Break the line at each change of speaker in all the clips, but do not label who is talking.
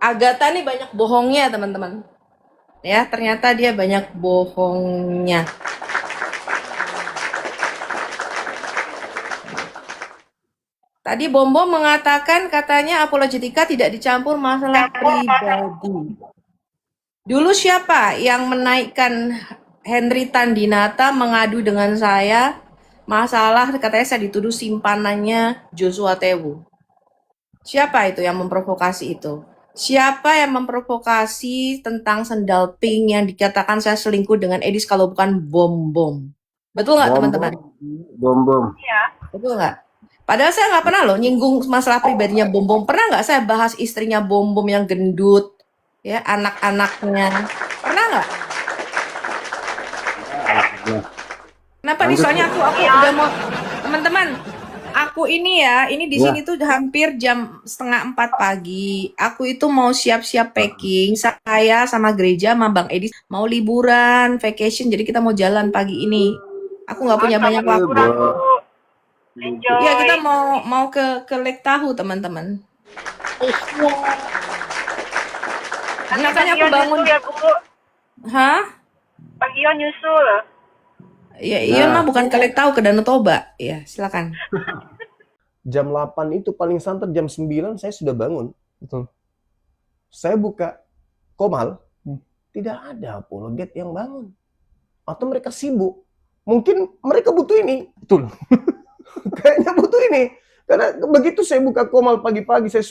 Agatha nih banyak bohongnya, teman-teman. Ya, ternyata dia banyak bohongnya. Tadi Bombom mengatakan katanya apologetika tidak dicampur masalah pribadi. Dulu siapa yang menaikkan Henry Tandinata mengadu dengan saya masalah katanya saya dituduh simpanannya Joshua Tewu. Siapa itu yang memprovokasi itu? Siapa yang memprovokasi tentang sendal pink yang dikatakan saya selingkuh dengan Edis kalau bukan Bom-Bom? Betul nggak
Bom
teman-teman?
bom bom.
Betul nggak? Padahal saya nggak pernah loh nyinggung masalah pribadinya Bom-Bom. Pernah nggak saya bahas istrinya Bom-Bom yang gendut? Ya, anak-anaknya. Pernah nggak?
Nah,
Kenapa nih?
lanjut
Soalnya
Bu.
aku udah mau teman-teman. Aku ini ya, ini di
Ya.
sini tuh hampir jam setengah 4 pagi. Aku itu mau siap-siap packing. Saya sama gereja sama Bang Edi mau liburan, vacation. Jadi kita mau jalan pagi ini. Aku nggak punya banyak
Eh,
waktu.
Bo.
Iya, kita mau ke Lake Tahoe, teman-teman. Makanya aku bangun.
nyusul ya Bu,
Hah?
Bang Ion nyusul.
Ya, Ion mah
Nah,
bukan ke Lake Tahoe, ke Danau Toba. Ya, silakan.
jam 8 itu paling santer jam 9 saya sudah bangun.
Betul.
Saya buka Komal, tidak ada apologet yang bangun. Atau mereka sibuk. Mungkin mereka butuh ini.
Betul.
Kayaknya butuh ini. Karena begitu saya buka Komal pagi-pagi, saya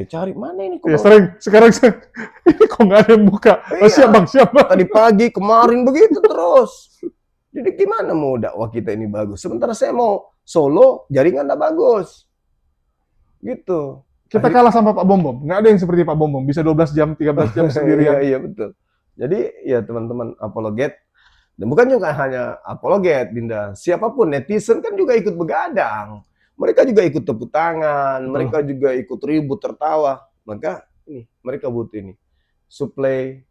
cari mana ini
Ya
Komal.
sering. Sekarang ini kok nggak ada yang buka.
Iya.
Siap bang, siap bang.
Tadi pagi, kemarin begitu terus. Jadi gimana mau dakwah kita ini bagus? Sementara saya mau solo, jaringan nggak bagus. Gitu.
Kita kalah sama Pak Bombom. Nggak ada yang seperti Pak Bombom. Bisa 12 jam, 13 jam sendirian.
Iya, betul. Jadi ya teman-teman apologet, dan bukan juga hanya apologet, Dinda. Siapapun netizen kan juga ikut begadang. Mereka juga ikut tepuk tangan, mereka juga ikut ribut tertawa. Maka ini mereka butuh ini suplai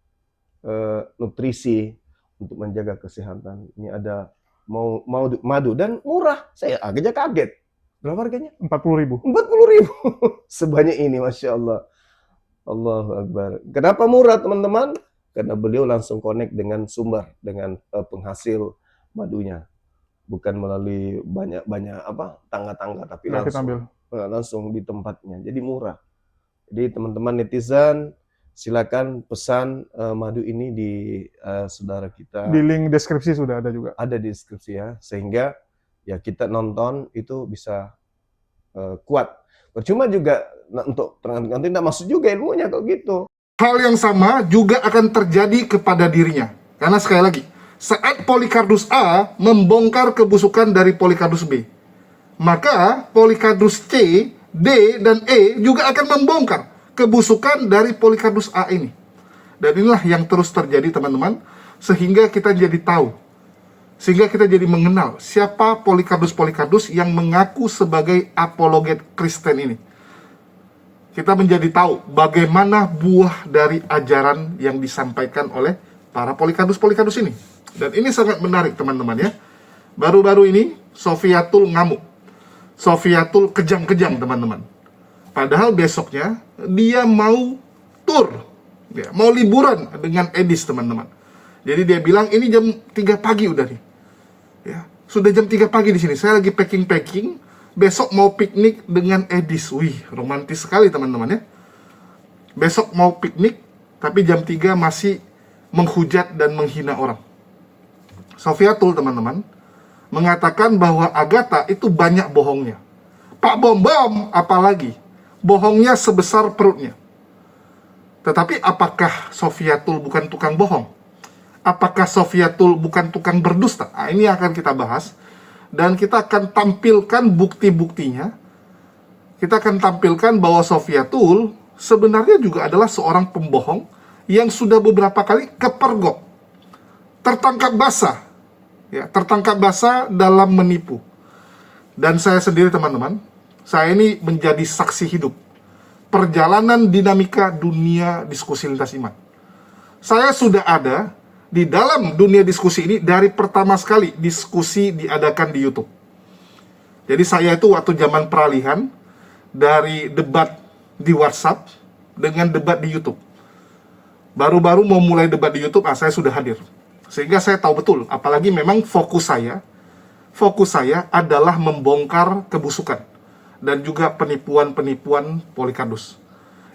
nutrisi untuk menjaga kesehatan. Ini ada mau madu dan murah. Saya agaknya kaget. Berapa harganya?
40.000.
40.000. Sebanyak ini, Masya Allah. Allahu Akbar. Kenapa murah, teman-teman? Karena beliau langsung connect dengan sumber, dengan penghasil madunya. Bukan melalui banyak-banyak tangga-tangga, tapi
Nggak kita ambil.
langsung di tempatnya. Jadi murah. Jadi teman-teman netizen, silakan pesan madu ini di saudara kita.
Di link deskripsi sudah ada juga.
Ada di deskripsi ya, sehingga ya kita nonton itu bisa kuat. Percuma juga untuk nanti tidak masuk juga ilmunya kalau gitu.
Hal yang sama juga akan terjadi kepada dirinya. Karena sekali lagi, saat Polycarpus A membongkar kebusukan dari Polycarpus B, maka Polycarpus C, D, dan E juga akan membongkar kebusukan dari Polycarpus A ini. Dan inilah yang terus terjadi teman-teman, sehingga kita jadi tahu, sehingga kita jadi mengenal siapa Polycarpus yang mengaku sebagai apologet Kristen ini. Kita menjadi tahu bagaimana buah dari ajaran yang disampaikan oleh para Polycarpus ini. Dan ini sangat menarik teman-teman ya. Baru-baru ini Sofiatul ngamuk. Sofiatul kejang-kejang teman-teman. Padahal besoknya dia mau tour, ya, mau liburan dengan Edis teman-teman. Jadi dia bilang ini jam 3 pagi udah nih. Ya, sudah jam 3 pagi di sini. Saya lagi packing. Besok mau piknik dengan Edis. Wih, romantis sekali teman-teman ya. Besok mau piknik, tapi jam 3 masih menghujat dan menghina orang. Sofiatul teman-teman mengatakan bahwa Agatha itu banyak bohongnya. Pak Bom apalagi, bohongnya sebesar perutnya. Tetapi apakah Sofiatul bukan tukang bohong? Apakah Sofiatul bukan tukang berdusta? Nah, ini akan kita bahas. Dan kita akan tampilkan bukti-buktinya. Kita akan tampilkan bahwa Sofiatul sebenarnya juga adalah seorang pembohong yang sudah beberapa kali kepergok, tertangkap basah, ya, tertangkap basah dalam menipu. Dan saya sendiri teman-teman, saya ini menjadi saksi hidup perjalanan dinamika dunia diskusi lintas iman. Saya sudah ada di dalam dunia diskusi ini dari pertama sekali diskusi diadakan di YouTube. Jadi saya itu waktu zaman peralihan dari debat di WhatsApp dengan debat di YouTube. Baru-baru mau mulai debat di YouTube, saya sudah hadir. Sehingga saya tahu betul, apalagi memang fokus saya adalah membongkar kebusukan dan juga penipuan-penipuan Polycardus.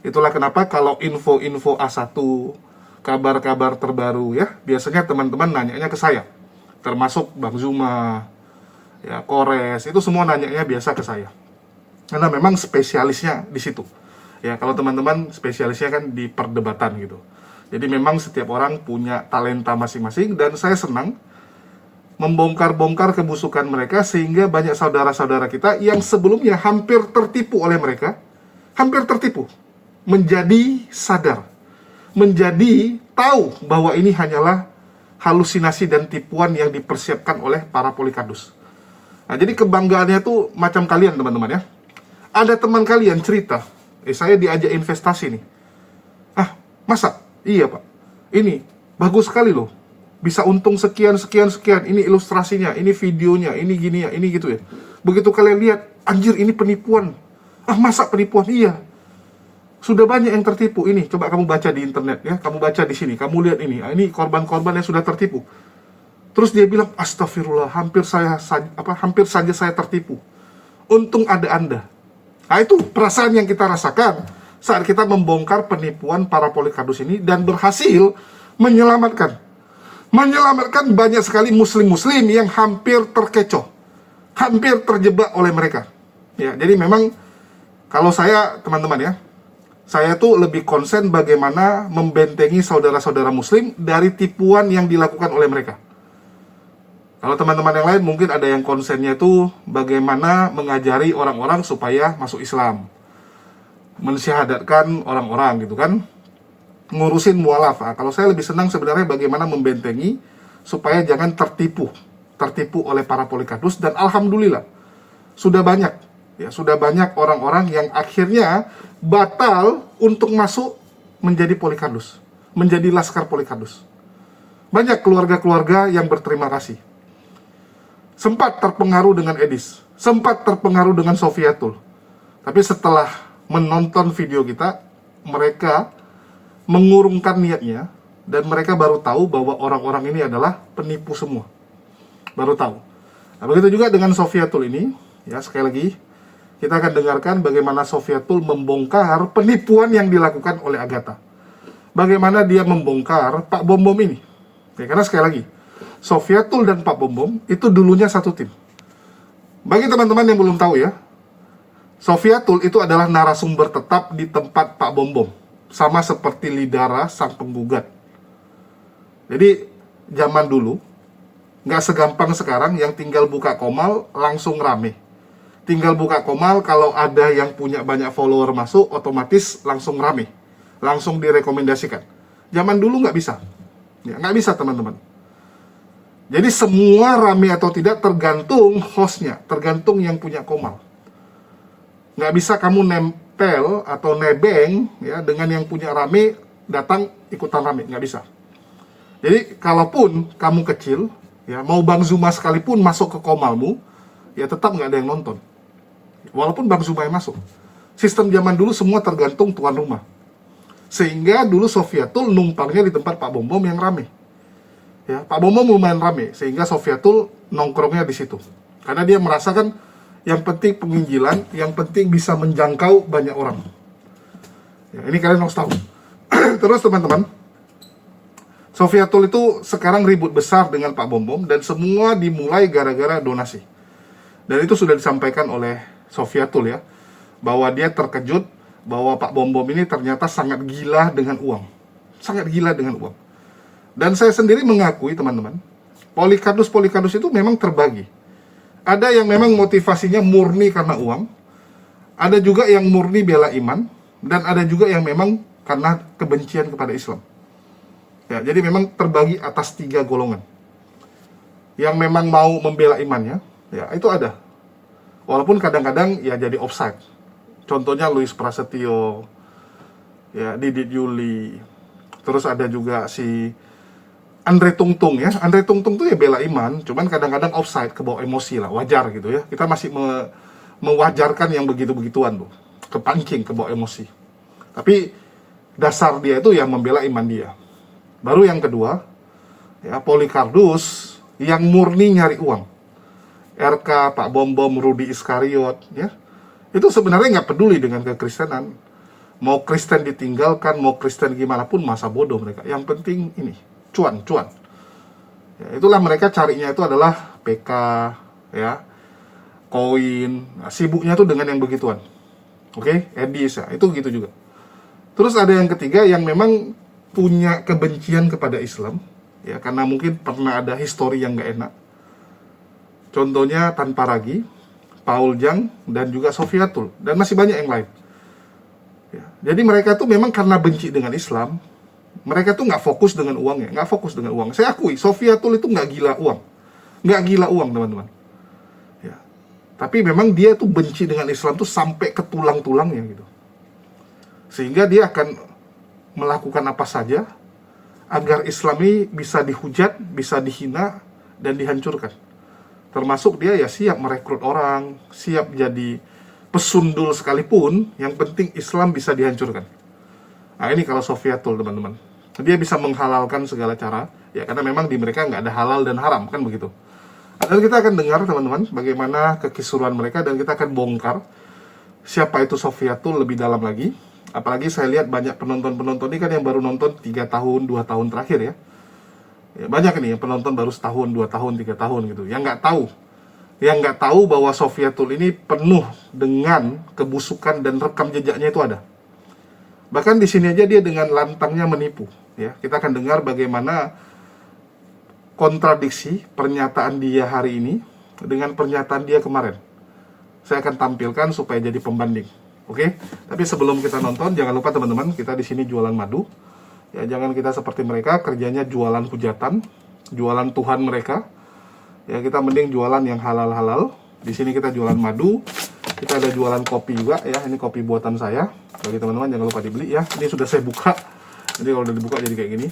Itulah kenapa kalau info-info A1, kabar-kabar terbaru ya, biasanya teman-teman nanyanya ke saya. Termasuk Bang Zuma, ya, Kores, itu semua nanyanya biasa ke saya. Karena memang spesialisnya di situ. Ya, kalau teman-teman spesialisnya kan di perdebatan gitu. Jadi memang setiap orang punya talenta masing-masing dan saya senang membongkar-bongkar kebusukan mereka sehingga banyak saudara-saudara kita yang sebelumnya hampir tertipu oleh mereka, hampir tertipu, menjadi sadar, menjadi tahu bahwa ini hanyalah halusinasi dan tipuan yang dipersiapkan oleh para Polycardus. Nah, jadi kebanggaannya tuh macam kalian teman-teman ya. Ada teman kalian cerita, saya diajak investasi nih. Ah, masa? Iya Pak, ini bagus sekali loh. Bisa untung sekian, ini ilustrasinya, ini videonya, ini gini ya, ini gitu ya. Begitu kalian lihat, anjir ini penipuan. Ah masa penipuan? Iya. Sudah banyak yang tertipu. Ini, coba kamu baca di internet ya, kamu baca di sini, kamu lihat ini. Ah, ini korban-korban yang sudah tertipu. Terus dia bilang, astagfirullah, hampir saja saya tertipu. Untung ada Anda. Nah itu perasaan yang kita rasakan saat kita membongkar penipuan para Polycardus ini dan berhasil menyelamatkan banyak sekali muslim-muslim yang hampir terkecoh, hampir terjebak oleh mereka. Ya, jadi memang kalau saya teman-teman ya, saya tuh lebih konsen bagaimana membentengi saudara-saudara muslim dari tipuan yang dilakukan oleh mereka. Kalau teman-teman yang lain mungkin ada yang konsennya itu bagaimana mengajari orang-orang supaya masuk Islam, mensyahadatkan orang-orang gitu kan, ngurusin mualaf. Kalau saya lebih senang sebenarnya bagaimana membentengi supaya jangan tertipu oleh para Polycardus. Dan alhamdulillah sudah banyak orang-orang yang akhirnya batal untuk masuk menjadi Polycardus, menjadi laskar Polycardus. Banyak keluarga-keluarga yang berterima kasih. Sempat terpengaruh dengan Edis, sempat terpengaruh dengan Sofiatul, tapi setelah menonton video kita, mereka mengurungkan niatnya dan mereka baru tahu bahwa orang-orang ini adalah penipu semua. Baru tahu. Nah, begitu juga dengan Sofiatul ini, ya sekali lagi kita akan dengarkan bagaimana Sofiatul membongkar penipuan yang dilakukan oleh Agatha. Bagaimana dia membongkar Pak Bom Bom ini. Ya, karena sekali lagi, Sofiatul dan Pak Bom Bom itu dulunya satu tim. Bagi teman-teman yang belum tahu ya, Sofiatul itu adalah narasumber tetap di tempat Pak Bom Bom, sama seperti Lidara sang penggugat. Jadi zaman dulu nggak segampang sekarang yang tinggal buka komal langsung rame. Tinggal buka komal, kalau ada yang punya banyak follower masuk, otomatis langsung rame, langsung direkomendasikan. Zaman dulu nggak bisa, ya, nggak bisa teman-teman. Jadi semua rame atau tidak tergantung hostnya, tergantung yang punya komal. Nggak bisa kamu nempel atau nebeng ya dengan yang punya rame datang ikutan rame, nggak bisa. Jadi kalaupun kamu kecil ya, mau Bang Zuma sekalipun masuk ke komalmu ya tetap nggak ada yang nonton walaupun Bang Zuma yang masuk. Sistem zaman dulu semua tergantung tuan rumah, sehingga dulu Sofiatul numpangnya di tempat Pak Bom Bom yang rame ya. Pak Bom Bom lumayan rame sehingga Sofiatul nongkrongnya di situ karena dia merasakan yang penting penginjilan, yang penting bisa menjangkau banyak orang. Ya, ini kalian harus tahu. Terus teman-teman, Sofiatul itu sekarang ribut besar dengan Pak Bom Bom dan semua dimulai gara-gara donasi. Dan itu sudah disampaikan oleh Sofiatul ya, bahwa dia terkejut bahwa Pak Bom Bom ini ternyata sangat gila dengan uang. Sangat gila dengan uang. Dan saya sendiri mengakui teman-teman, Polycardus itu memang terbagi. Ada yang memang motivasinya murni karena uang, ada juga yang murni bela iman, dan ada juga yang memang karena kebencian kepada Islam. Ya, jadi memang terbagi atas 3 golongan. Yang memang mau membela imannya, ya itu ada. Walaupun kadang-kadang ya jadi offside. Contohnya Luis Prasetyo, ya Didit Yuli, terus ada juga si Andre Tungtung ya. Andre Tungtung tuh ya bela iman, cuman kadang-kadang offside, kebawa emosi lah, wajar gitu ya. Kita masih mewajarkan yang begitu-begituan tuh, kepancing, kebawa emosi. Tapi dasar dia itu yang membela iman dia. Baru yang kedua, ya, Polycarpus yang murni nyari uang. RK, Pak Bom Bom, Rudi Iskariot, ya, itu sebenarnya nggak peduli dengan kekristenan. Mau Kristen ditinggalkan, mau Kristen gimana pun masa bodoh mereka. Yang penting ini, cuan. Ya, itulah mereka carinya itu adalah PK, ya, koin. Nah, sibuknya tuh dengan yang begituan. Oke, Edis ya, itu gitu juga. Terus ada yang ketiga yang memang punya kebencian kepada Islam, ya, karena mungkin pernah ada histori yang nggak enak. Contohnya Tanpa Ragi, Paul Jang, dan juga Sofiatul, dan masih banyak yang lain. Ya, jadi mereka tuh memang karena benci dengan Islam, mereka tuh nggak fokus dengan uangnya, nggak fokus dengan uang. Saya akui, Sofiatul itu nggak gila uang, teman-teman. Ya, tapi memang dia tuh benci dengan Islam tuh sampai ke tulang-tulangnya gitu. Sehingga dia akan melakukan apa saja agar Islam ini bisa dihujat, bisa dihina, dan dihancurkan. Termasuk dia ya siap merekrut orang, siap jadi pesundul sekalipun, yang penting Islam bisa dihancurkan. Nah ini kalau Sofiatul, teman-teman. Dia bisa menghalalkan segala cara, ya karena memang di mereka nggak ada halal dan haram, kan begitu. Dan kita akan dengar, teman-teman, bagaimana kekisuruan mereka, dan kita akan bongkar siapa itu Sofiatul lebih dalam lagi. Apalagi saya lihat banyak penonton-penonton ini kan yang baru nonton 3 tahun, 2 tahun terakhir ya. Ya, banyak nih yang penonton baru setahun, 2 tahun, 3 tahun gitu. Yang nggak tahu bahwa Sofiatul ini penuh dengan kebusukan dan rekam jejaknya itu ada. Bahkan di sini aja dia dengan lantangnya menipu. Ya, kita akan dengar bagaimana kontradiksi pernyataan dia hari ini dengan pernyataan dia kemarin. Saya akan tampilkan supaya jadi pembanding. Oke, tapi sebelum kita nonton, jangan lupa teman-teman, kita di sini jualan madu. Ya, jangan kita seperti mereka, kerjanya jualan hujatan, jualan Tuhan mereka. Ya, kita mending jualan yang halal-halal. Di sini kita jualan madu, kita ada jualan kopi juga ya. Ini kopi buatan saya. Bagi teman-teman jangan lupa dibeli ya. Ini sudah saya buka. Jadi kalau udah dibuka jadi kayak gini.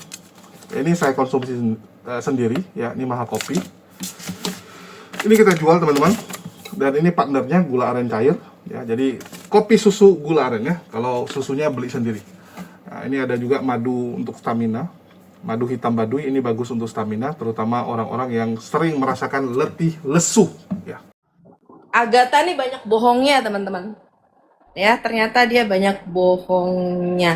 Ya, ini saya konsumsi sendiri ya. Ini Maha Kopi. Ini kita jual teman-teman. Dan ini partnernya gula aren cair. Ya, jadi kopi susu gula aren ya. Kalau susunya beli sendiri. Nah, ini ada juga madu untuk stamina. Madu hitam baduy ini bagus untuk stamina, terutama orang-orang yang sering merasakan letih lesu. Ya.
Agatha nih banyak bohongnya, teman-teman. Ya, ternyata dia banyak bohongnya.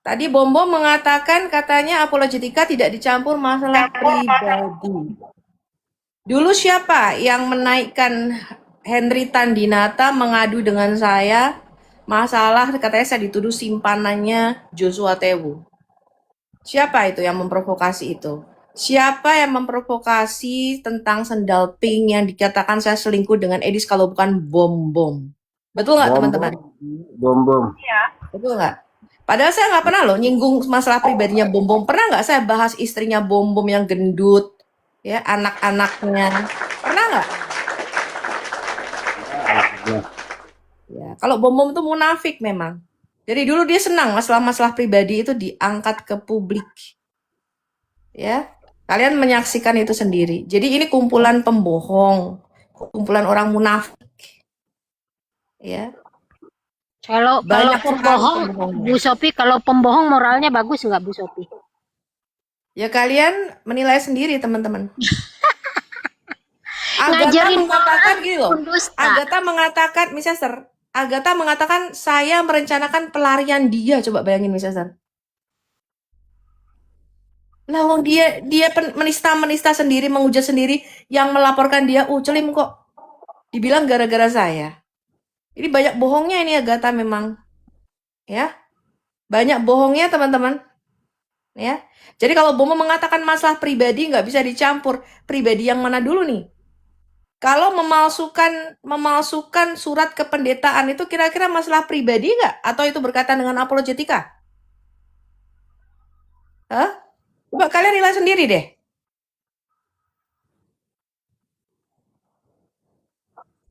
Tadi Bom Bom mengatakan katanya apologetika tidak dicampur masalah pribadi. Dulu siapa yang menaikkan Henry Tandinata mengadu dengan saya masalah katanya saya dituduh simpanannya Joshua Tewu. Siapa itu yang memprovokasi itu? Siapa yang memprovokasi tentang sendal pink yang dikatakan saya selingkuh dengan Edis kalau bukan Bom Bom? Betul nggak teman-teman?
Bom.
Iya.
Betul nggak? Padahal saya nggak pernah loh nyinggung masalah pribadinya Bom Bom. Pernah nggak saya bahas istrinya Bom Bom yang gendut? Ya, anak-anaknya. Pernah nggak? Ya, kalau Bom Bom itu munafik memang. Jadi dulu dia senang masalah-masalah pribadi itu diangkat ke publik. Ya, kalian menyaksikan itu sendiri. Jadi ini kumpulan pembohong, kumpulan orang munafik. Ya,
Kalau
banyak sekali
pembohong,
pembohongnya.
Bu Sophie, kalau pembohong moralnya bagus nggak Bu Sophie?
Ya kalian menilai sendiri teman-teman. Agatha
Ngajarin
mengatakan gini loh.
pun dusta.
Agatha mengatakan, Miss Esther, Agatha mengatakan saya merencanakan pelarian dia. Coba bayangin Miss Esther. Lah wong dia menista sendiri, menghujat sendiri, yang melaporkan dia celim kok. Dibilang gara-gara saya. Ini banyak bohongnya ini Agatha memang. Ya. Banyak bohongnya teman-teman. Ya. Jadi kalau Bomo mengatakan masalah pribadi nggak bisa dicampur. Pribadi yang mana dulu nih? Kalau memalsukan surat kependetaan itu kira-kira masalah pribadi nggak? Atau itu berkaitan dengan apologetika? Hah? Coba kalian nilai sendiri deh.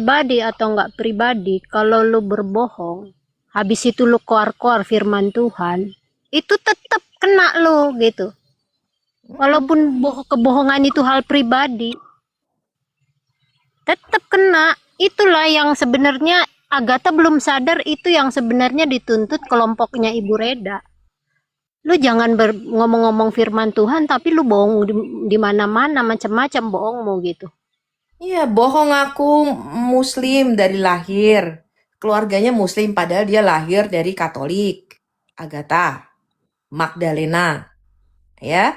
Pribadi atau nggak pribadi, kalau lu berbohong, habis itu lu keluar-keluar firman Tuhan, itu tetap kena lu gitu. Walaupun kebohongan itu hal pribadi, tetap kena. itulah yang sebenarnya Agatha belum sadar, itu yang sebenarnya dituntut kelompoknya Ibu Reda. Lu jangan ngomong-ngomong firman Tuhan tapi lu bohong di mana-mana, macam-macam bohongmu gitu.
Iya, bohong aku Muslim dari lahir. Keluarganya Muslim, padahal dia lahir dari Katolik. Agatha, Magdalena, ya,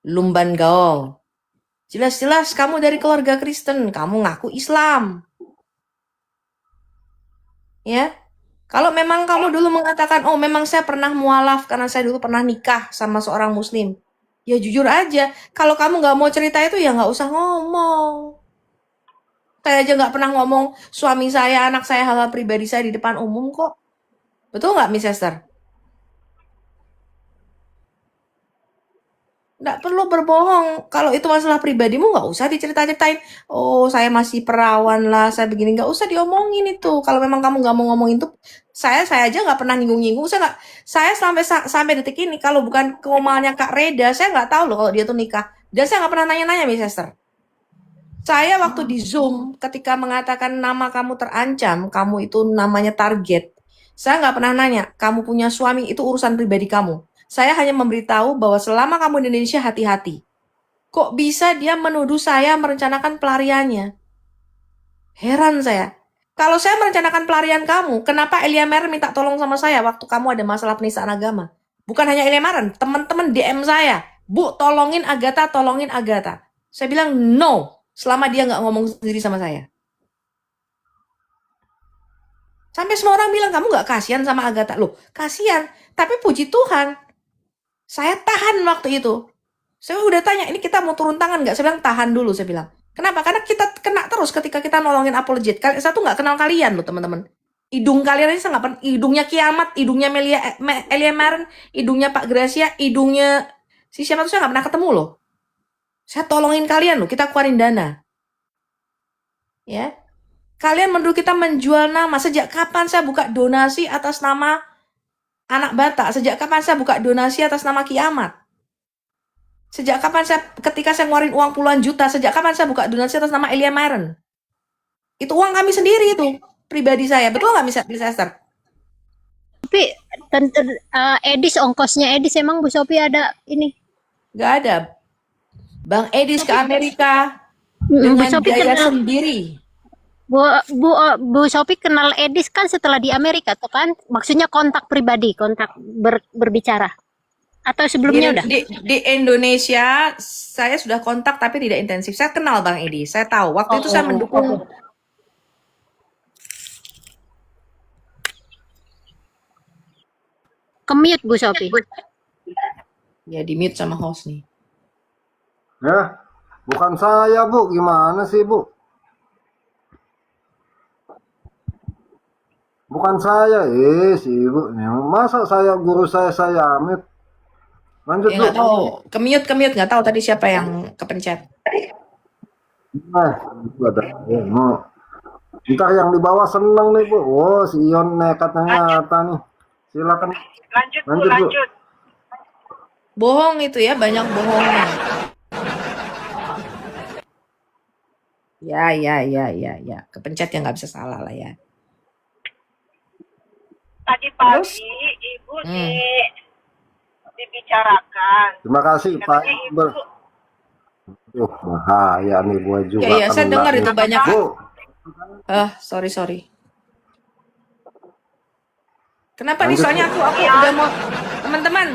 Lumban Gaol. Jelas-jelas kamu dari keluarga Kristen, kamu ngaku Islam. Ya, kalau memang kamu dulu mengatakan, oh memang saya pernah mualaf karena saya dulu pernah nikah sama seorang Muslim. Ya jujur aja, kalau kamu nggak mau cerita itu ya nggak usah ngomong. Saya aja nggak pernah ngomong suami saya, anak saya, hal-hal pribadi saya di depan umum kok. Betul nggak, Miss Esther? Nggak perlu berbohong. Kalau itu masalah pribadimu nggak usah diceritain. Oh saya masih perawan lah, saya begini. Nggak usah diomongin itu. Kalau memang kamu nggak mau ngomongin itu, saya aja nggak pernah nyinggung-nyinggung. Saya sampai detik ini kalau bukan keumahannya Kak Reda, saya nggak tahu loh kalau dia tuh nikah. Dan saya nggak pernah nanya-nanya, Miss Esther. Saya waktu di Zoom ketika mengatakan nama kamu terancam, kamu itu namanya target. Saya nggak pernah nanya, kamu punya suami itu urusan pribadi kamu. Saya hanya memberitahu bahwa selama kamu di Indonesia hati-hati. Kok bisa dia menuduh saya merencanakan pelariannya? Heran saya. Kalau saya merencanakan pelarian kamu, kenapa Elia Maren minta tolong sama saya waktu kamu ada masalah penistaan agama? Bukan hanya Elia Maren, teman-teman DM saya. Bu, tolongin Agatha, tolongin Agatha. Saya bilang no, selama dia nggak ngomong sendiri sama saya. Sampai semua orang bilang, kamu nggak kasihan sama Agatha? Loh, kasihan. Tapi puji Tuhan, saya tahan waktu itu. Saya udah tanya, ini kita mau turun tangan nggak? Saya bilang, tahan dulu, saya bilang. Kenapa? Karena kita kena terus ketika kita nolongin apologet. Saya tuh nggak kenal kalian loh, teman-teman. Hidung kalian ini saya nggak pernah. Hidungnya Kiamat, hidungnya Elia Maren, hidungnya Pak Gracia, hidungnya si siapa tuh saya nggak pernah ketemu loh. Saya tolongin kalian loh, kita keluarin dana. Ya. Kalian menuduh kita menjual nama. Sejak kapan saya buka donasi atas nama Anak Batak? Sejak kapan saya buka donasi atas nama Kiamat? Sejak kapan ketika saya ngeluarin uang puluhan juta, sejak kapan saya buka donasi atas nama Elia Maren? Itu uang kami sendiri itu, pribadi saya. Betul nggak, Miss Esther?
Tapi Edis, ongkosnya Edis emang Bu Sophie ada ini?
Nggak ada. Bang Edis ke Amerika
Bu
dengan
Sophie
biaya
kenal,
sendiri.
Bu Sophie kenal Edis kan setelah di Amerika tuh kan? Maksudnya kontak pribadi, kontak berbicara. Atau sebelumnya udah?
Di Indonesia saya sudah kontak tapi tidak intensif. Saya kenal Bang Edi, saya tahu. Waktu itu saya mendukung.
Ke-mute Bu Sophie.
Ya di mute sama host nih.
Ya, bukan saya Bu, gimana sih Bu? Bukan saya, si Ibu. Masa saya guru saya amit. Lanjut Bu.
Nggak tahu, ke-mute nggak tahu tadi siapa yang kepencet.
Ada mau. Ntar yang di bawah seneng nih Bu. Oh, si Ion nekat nyata nih. Silakan.
Lanjut Bu,
Lanjut, Bu.
lanjut.
Bohong itu ya, banyak bohongnya. Ya. Kepencet ya nggak bisa salah lah ya.
Tadi pagi Ibu dibicarakan.
Terima kasih Pak.
Katanya Ibu
Bahaya nih gue juga.
Ya, saya
kena
dengar
nih.
itu banyak.
Bu,
Sorry. Kenapa nih?
Lanjut,
Soalnya aku udah mau, teman-teman.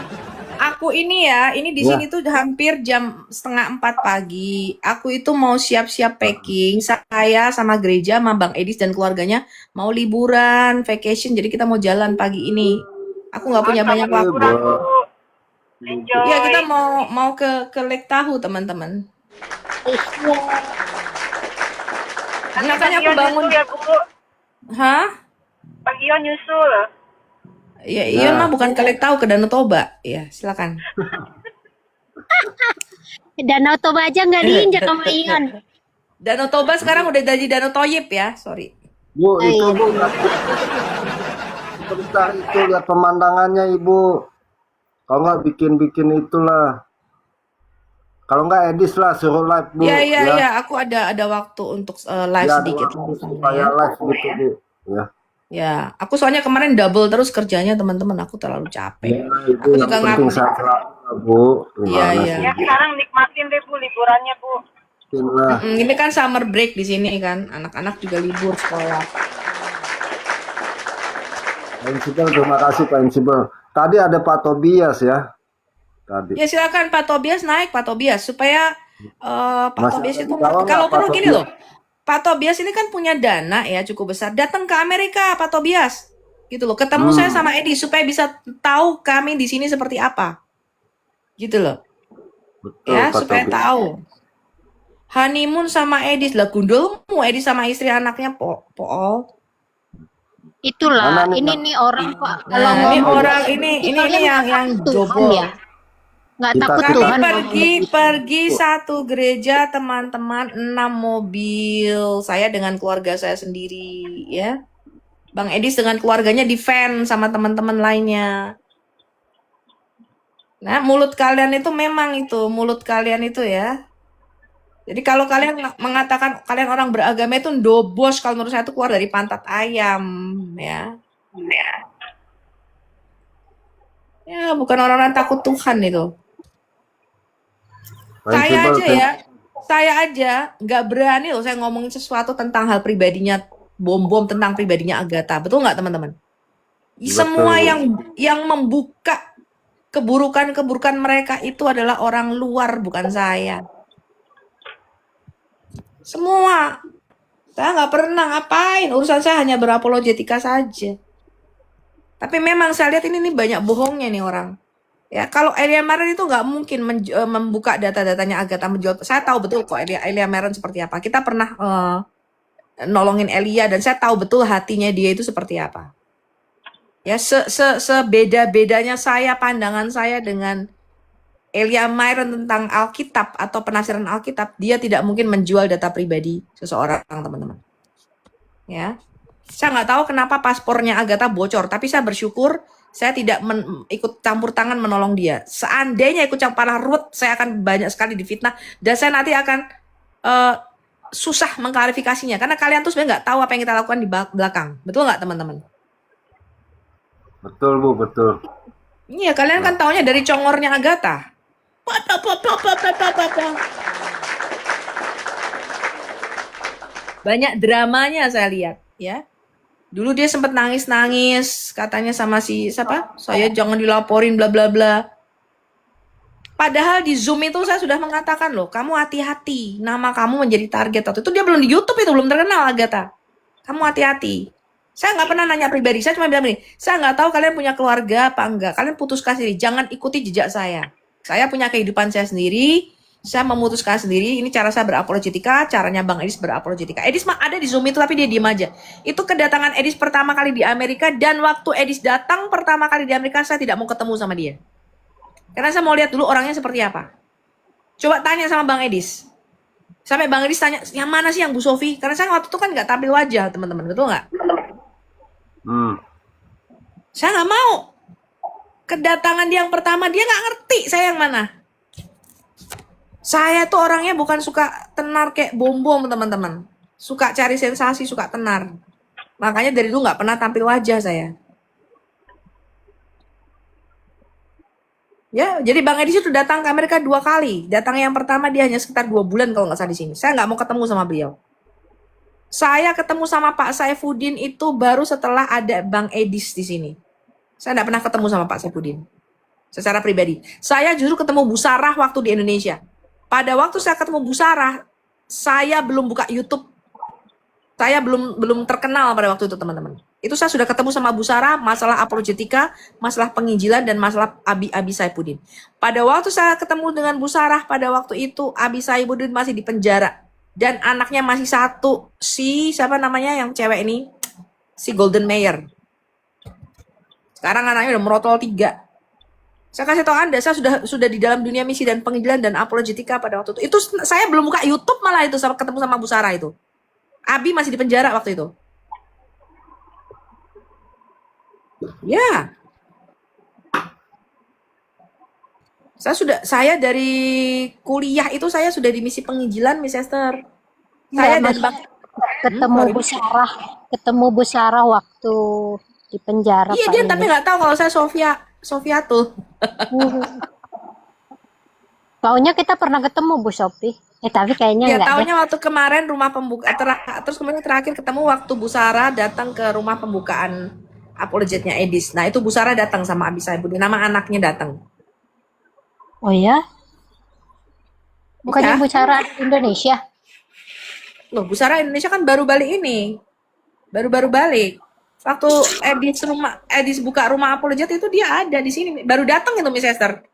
Aku ini di
Ya.
sini tuh hampir jam 3:30 pagi. Aku itu mau siap-siap packing. Saya sama gereja, sama Bang Edis dan keluarganya mau liburan, vacation. Jadi kita mau jalan pagi ini. Aku nggak punya banyak waktu.
liburan Bu. Enjoy.
Iya, kita mau ke Lake Tahoe, teman-teman.
Nanti
Makanya
Bang
aku
Ion
bangun.
nyusul ya Bu.
Hah?
Bang Ion nyusul.
Ya, Ion mah bukan ke Lake Tahoe, ke Danau Toba. Ya, silakan.
Danau Toba aja nggak diinjak sama Ion.
Danau Toba sekarang udah jadi Danau Toyib ya, sorry.
Bu, itu Bu. Sebentar itu lihat pemandangannya Ibu. Kalau nggak bikin itulah. Kalau nggak Edis lah suruh live Bu
Iya, iya,
ya.
iya. Aku ada waktu untuk live
Ya ada
sedikit
waktu
di sana
supaya
ya.
live gitu Bu. Ya.
Ya, aku soalnya kemarin double terus kerjanya teman-teman. Aku terlalu
Ya
capek.
itu
Aku
yang
juga
penting
ngaku.
sehat selalu lah, Bu.
Iya,
Gimana
iya.
sih?
Ya sekarang nikmatin deh Bu liburannya Bu.
Inilah.
Ini kan summer break di sini kan. Anak-anak juga libur sekolah.
Pak Insibel, terima kasih Pak Insibel. Tadi ada Pak Tobias ya. Tadi.
Ya silakan Pak Tobias naik, Pak Tobias, supaya Pak
Masih
Tobias
ada
itu
di bawah nggak
kalau
Pak
perlu gini
Tobias?
loh. Pak Tobias ini kan punya dana ya cukup besar. Datang ke Amerika, Pak Tobias. Gitu loh. Ketemu saya sama Edi supaya bisa tahu kami di sini seperti apa. Gitu loh.
Betul
Ya,
Pak
supaya
Tobias.
tahu. Honeymoon sama Edis lah, gundulmu Edis sama istri anaknya Pool.
Itulah,
Mana nih,
ini
Mas?
nih orang kok kalau
Nah, ini
ngomong
orang
begitu,
ini
kalian
yang
nggak takut Tuhan
jobol.
ya? Nggak
Kita
takut
Kami
Tuhan ngomong
pergi
begitu.
satu gereja teman-teman 6 mobil. Saya dengan keluarga saya sendiri ya. Bang Edis dengan keluarganya di van sama teman-teman lainnya. Nah, mulut kalian itu memang itu, mulut kalian itu ya. Jadi kalau kalian mengatakan kalian orang beragama itu ndobos, kalau menurut saya itu keluar dari pantat ayam ya. Ya, bukan orang-orang takut Tuhan itu.
Pak
Saya
Insibel,
aja ya, saya aja nggak berani loh saya ngomongin sesuatu tentang hal pribadinya Bom-Bom, tentang pribadinya Agatha. Betul nggak teman-teman? Semua yang membuka keburukan-keburukan mereka itu adalah orang luar, bukan saya. Semua. Saya nggak pernah ngapain. Urusan saya hanya berapologetika saja. Tapi memang saya lihat ini nih banyak bohongnya nih orang. Ya, kalau Elia Maren itu nggak mungkin membuka data-datanya Agatha menjual. Saya tahu betul kok Elia Maren seperti apa. Kita pernah nolongin Elia dan saya tahu betul hatinya dia itu seperti apa. Ya, sebeda-bedanya saya, pandangan saya dengan Elia Myron tentang Alkitab atau penafsiran Alkitab, dia tidak mungkin menjual data pribadi seseorang, teman-teman. Ya, saya nggak tahu kenapa paspornya Agatha bocor, tapi saya bersyukur saya tidak ikut campur tangan menolong dia. Seandainya ikut campur Ruth, saya akan banyak sekali difitnah dan saya nanti akan susah mengklarifikasinya karena kalian tuh sebenarnya nggak tahu apa yang kita lakukan di belakang. Betul nggak, teman-teman?
betul Bu, betul.
Iya, kalian kan taunya dari congornya Agatha. Banyak dramanya saya lihat, ya. Dulu dia sempat nangis-nangis, katanya sama si siapa? Saya jangan dilaporin bla bla bla. Padahal di Zoom itu saya sudah mengatakan loh, kamu hati-hati, nama kamu menjadi target. Waktu itu dia belum di YouTube itu, belum terkenal Agatha. Kamu hati-hati. Saya nggak pernah nanya pribadi, saya cuma bilang gini, saya nggak tahu kalian punya keluarga apa enggak. Kalian putuskan sendiri, jangan ikuti jejak saya. Saya punya kehidupan saya sendiri, saya memutuskan sendiri, ini cara saya berapologetika, caranya Bang Edis berapologetika. Edis mah ada di Zoom itu tapi dia diem aja. Itu kedatangan Edis pertama kali di Amerika dan waktu Edis datang pertama kali di Amerika saya tidak mau ketemu sama dia. Karena saya mau lihat dulu orangnya seperti apa. Coba tanya sama Bang Edis. Sampai Bang Edis tanya, yang mana sih yang Bu Sofi? Karena saya waktu itu kan nggak tampil wajah teman-teman, betul nggak? Saya nggak mau. Kedatangan dia yang pertama, dia nggak ngerti saya yang mana. Saya tuh orangnya bukan suka tenar kayak Bom-Bom, teman-teman. Suka cari sensasi, suka tenar. Makanya dari dulu nggak pernah tampil wajah saya. Ya, jadi Bang Edis itu datang ke Amerika 2 kali. Datang yang pertama dia hanya sekitar 2 bulan kalau nggak salah di sini. Saya nggak mau ketemu sama beliau. Saya ketemu sama Pak Saifuddin itu baru setelah ada Bang Edis di sini. Saya nggak pernah ketemu sama Pak Saifuddin secara pribadi. Saya justru ketemu Bu Sarah waktu di Indonesia. Pada waktu saya ketemu Bu Sarah, saya belum buka YouTube. Saya belum terkenal pada waktu itu, teman-teman. Itu saya sudah ketemu sama Bu Sarah, masalah apologetika, masalah penginjilan, dan masalah Abi Saifuddin. Pada waktu saya ketemu dengan Bu Sarah, pada waktu itu Abi Saifuddin masih di penjara. Dan anaknya masih 1, si siapa namanya yang cewek ini? Si Golden Mayer. Sekarang anaknya udah merotol 3. Saya kasih tahu Anda, saya sudah di dalam dunia misi dan penginjilan dan apologetika pada waktu itu. Itu saya belum buka YouTube malah itu sama ketemu sama Bu Sarah itu. Abi masih di penjara waktu itu. Ya. Saya dari kuliah itu saya sudah di misi penginjilan, Miss Esther.
Enggak,
Saya dan
maksudnya ketemu
sorry.
Bu Sarah, ketemu Bu Sarah waktu di penjara
Iya
Pak
dia tapi
Hendrik.
nggak tahu kalau saya Sofia tuh.
Taunya kita pernah ketemu Bu Sophie. Tapi kayaknya
Ya
enggak deh.
tahunya waktu kemarin rumah pembuka terus kemudian terakhir ketemu waktu Bu Sarah datang ke rumah pembukaan apologetnya Edis. Nah itu Bu Sarah datang sama Abisai Budi, nama anaknya datang.
Oh ya? Bukannya
Ya,
Bu Sarah di Indonesia?
loh Bu Sarah Indonesia kan baru balik ini, baru-baru balik. Waktu Edis buka rumah apologet itu dia ada di sini, baru datang itu Miss Esther.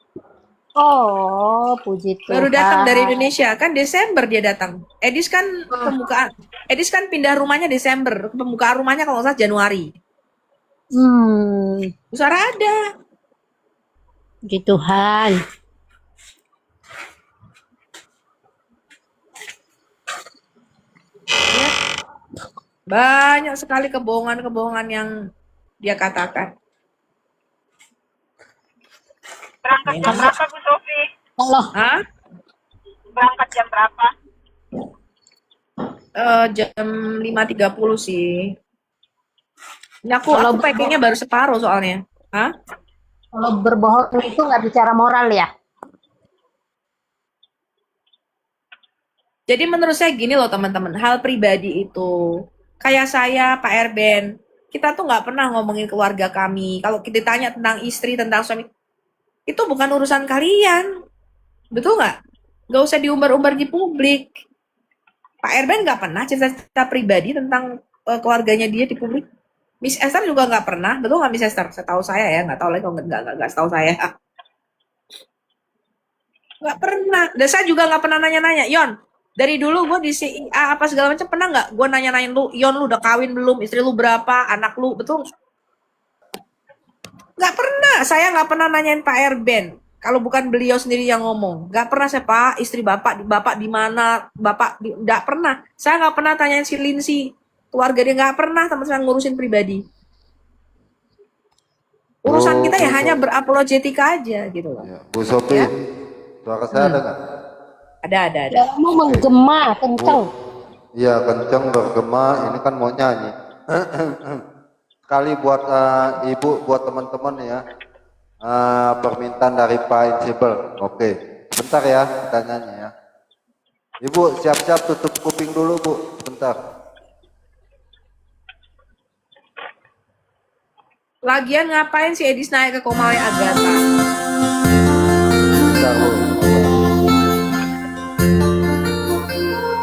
Oh, puji
Baru datang dari
Tuhan.
Indonesia kan Desember dia datang. Edis kan pindah rumahnya Desember, pembukaan rumahnya kalau nggak salah Januari. Bu Sarah ada.
Puji Tuhan.
Ya, banyak sekali kebohongan-kebohongan yang dia katakan.
Berangkat jam berapa Bu Sofi?
Allah.
Hah?
Berangkat jam berapa?
Jam 5.30 sih. Ini aku
Kalau
packingnya baru separuh soalnya. Hah?
Kalau berbohong itu nggak bicara moral ya?
Jadi menurut saya gini loh teman-teman, hal pribadi itu kayak saya, Pak Erben, kita tuh nggak pernah ngomongin keluarga kami. Kalau kita tanya tentang istri, tentang suami, itu bukan urusan kalian, betul nggak? Nggak usah diumbar-umbar di publik. Pak Erben nggak pernah cerita pribadi tentang keluarganya dia di publik. Miss Esther juga nggak pernah, betul nggak Miss Esther? Setahu saya ya, nggak tahu lagi kalau nggak setahu saya. Nggak pernah. Dan saya juga nggak pernah nanya-nanya, Yon, dari dulu gue di CIA apa segala macam pernah nggak gue nanya-nanyain lu, Yon lu udah kawin belum, istri lu berapa, anak lu, betul? Nggak pernah, saya nggak pernah nanyain Pak Erben. Kalau bukan beliau sendiri yang ngomong, nggak pernah saya Pak, istri bapak di mana, nggak pernah. Saya nggak pernah tanyain si Lindsay, keluarga dia nggak pernah teman-teman ngurusin pribadi. Urusan kita ya hanya berapologetika aja gitu loh.
Ya, Bu Sophie,
Ya.
suara saya ada nggak?
Ada.
Kamu menggema kenceng.
Iya, kenceng bergema. Ini kan mau nyanyi. Sekali buat Ibu, buat teman-teman ya. Permintaan dari Pak Insibel. Oke, bentar ya kita nyanyi ya. Ibu siap-siap tutup kuping dulu Bu, bentar.
Lagian ngapain si Edis naik ke Komale Agatha?
Bentar Bu.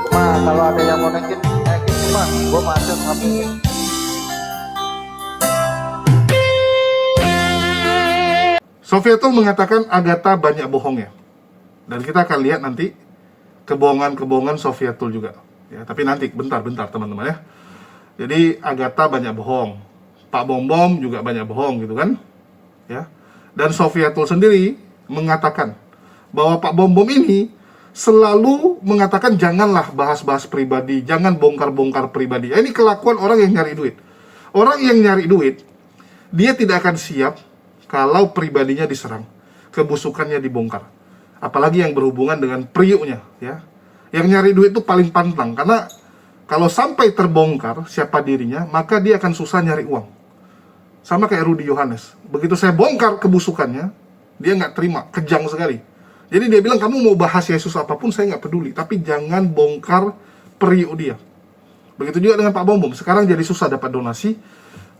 Cuma kalau ada yang mau naikin cuma gua masuk ngapain.
Sofietul mengatakan Agatha banyak bohongnya. Dan kita akan lihat nanti kebohongan-kebohongan Sofietul juga. Ya, tapi nanti bentar teman-teman ya. Jadi Agatha banyak bohong. Pak Bom juga banyak bohong gitu kan. Ya. Dan Sofietul sendiri mengatakan bahwa Pak Bom ini selalu mengatakan janganlah bahas-bahas pribadi, jangan bongkar-bongkar pribadi. Ini kelakuan orang yang nyari duit. Orang yang nyari duit, dia tidak akan siap kalau pribadinya diserang, kebusukannya dibongkar. Apalagi yang berhubungan dengan priuknya, ya. Yang nyari duit itu paling pantang, karena kalau sampai terbongkar siapa dirinya, maka dia akan susah nyari uang. Sama kayak Rudy Yohanes. Begitu saya bongkar kebusukannya, dia nggak terima, kejang sekali. Jadi dia bilang, kamu mau bahas Yesus apapun, saya nggak peduli, tapi jangan bongkar priuk dia. Begitu juga dengan Pak Bom. Sekarang jadi susah dapat donasi,